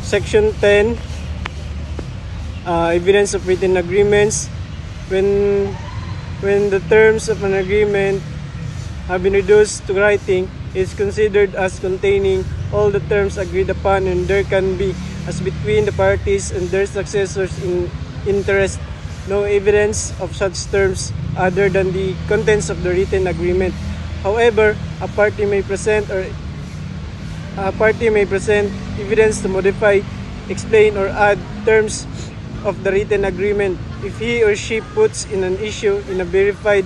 Section 10, evidence of written agreements. When the terms of an agreement have been reduced to writing, it is considered as containing all the terms agreed upon, and there can be, as between the parties and their successors in interest, no evidence of such terms other than the contents of the written agreement. However, a party may present evidence to modify, explain, or add terms of the written agreement if he or she puts in an issue in a verified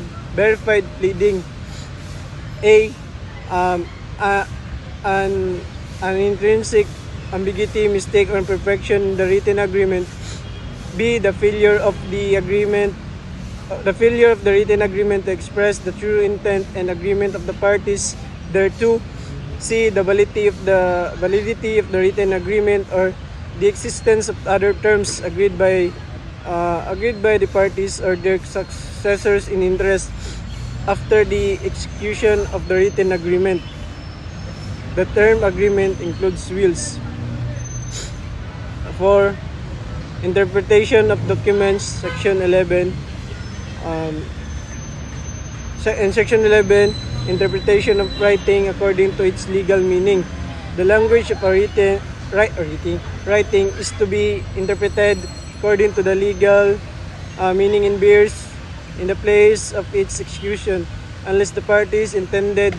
pleading. An intrinsic ambiguity, mistake, or imperfection in the written agreement. B. The failure of the written agreement to express the true intent and agreement of the parties thereto. C. The validity of the written agreement, or the existence of other terms agreed by the parties or their successors in interest after the execution of the written agreement. The term agreement includes wills. 4. Interpretation of documents, Section 11. In Section 11, interpretation of writing according to its legal meaning. The language of a writing is to be interpreted according to the legal meaning in bears in the place of its execution, unless the parties intended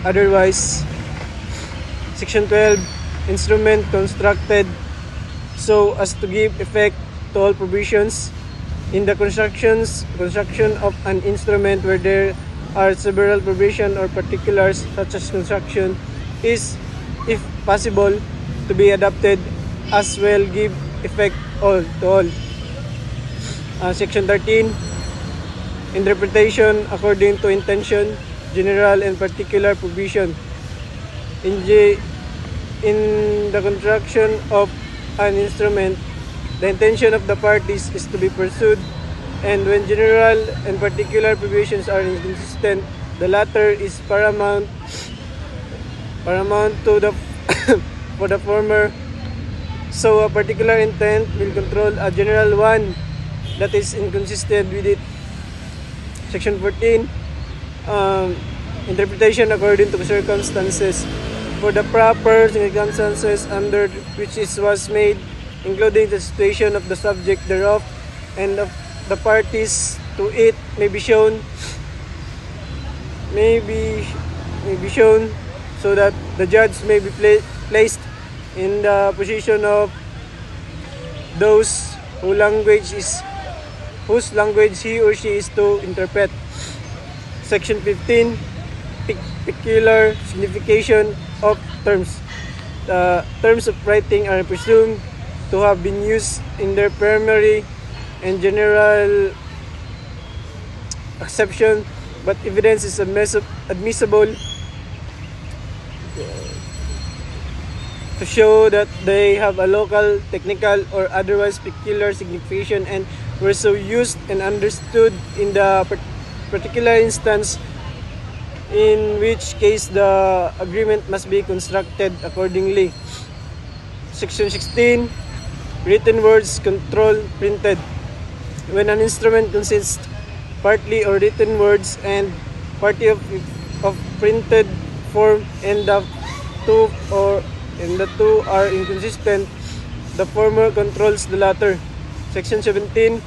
otherwise. Section 12, instrument constructed so as to give effect to all provisions. In the construction of an instrument where there are several provisions or particulars, such as construction is, if possible, to be adapted as well give effect to all. Section 13, interpretation according to intention, general and particular provision. In the construction of an instrument, the intention of the parties is to be pursued, and when general and particular provisions are inconsistent, the latter is paramount to the for the former. So a particular intent will control a general one that is inconsistent with it. Section 14, interpretation according to circumstances. For the proper circumstances under which it was made, including the situation of the subject thereof and of the parties to it, may be shown so that the judge may be placed in the position of those whose language he or she is to interpret. Section 15, peculiar signification of terms. The terms of writing are presumed to have been used in their primary and general acception, but evidence is admissible to show that they have a local, technical, or otherwise peculiar signification and were so used and understood in the particular instance, in which case the agreement must be constructed accordingly. Section 16, written words control printed. When an instrument consists partly of written words and partly of printed form, and the two are inconsistent, the former controls the latter. Section 17,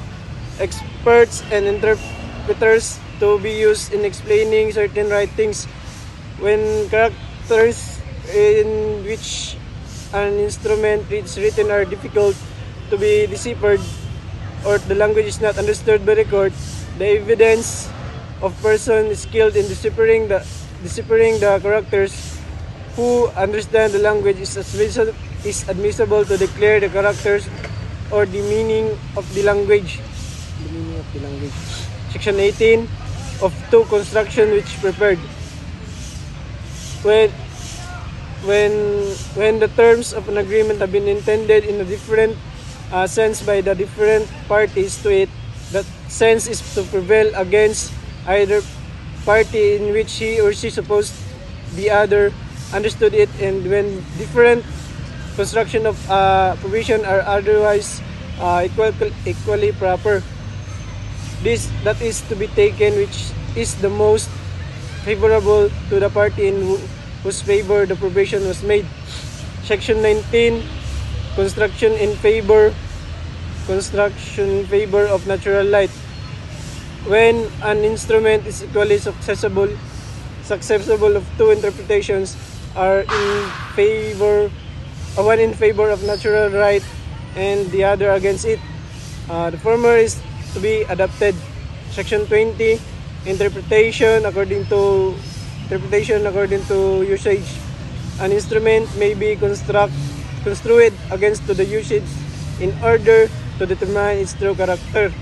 experts and interpreters to be used in explaining certain writings. When characters in which an instrument is written are difficult to be deciphered, or the language is not understood by the court, the evidence of person skilled in deciphering the characters who understand the language is admissible to declare the characters or the meaning of the language. Section 18, of two construction which prepared. When the terms of an agreement have been intended in a different sense by the different parties to it, that sense is to prevail against either party in which he or she supposed the other understood it, and when different construction of provision are otherwise equally proper. This that is to be taken which is the most favorable to the party in whose favor the provision was made. Section 19, construction in favor of natural light. When an instrument is equally susceptible of two interpretations are in favor, one in favor of natural right and the other against it. The former is to be adopted. Section 20, interpretation according to usage. An instrument may be construed against to the usage in order to determine its true character.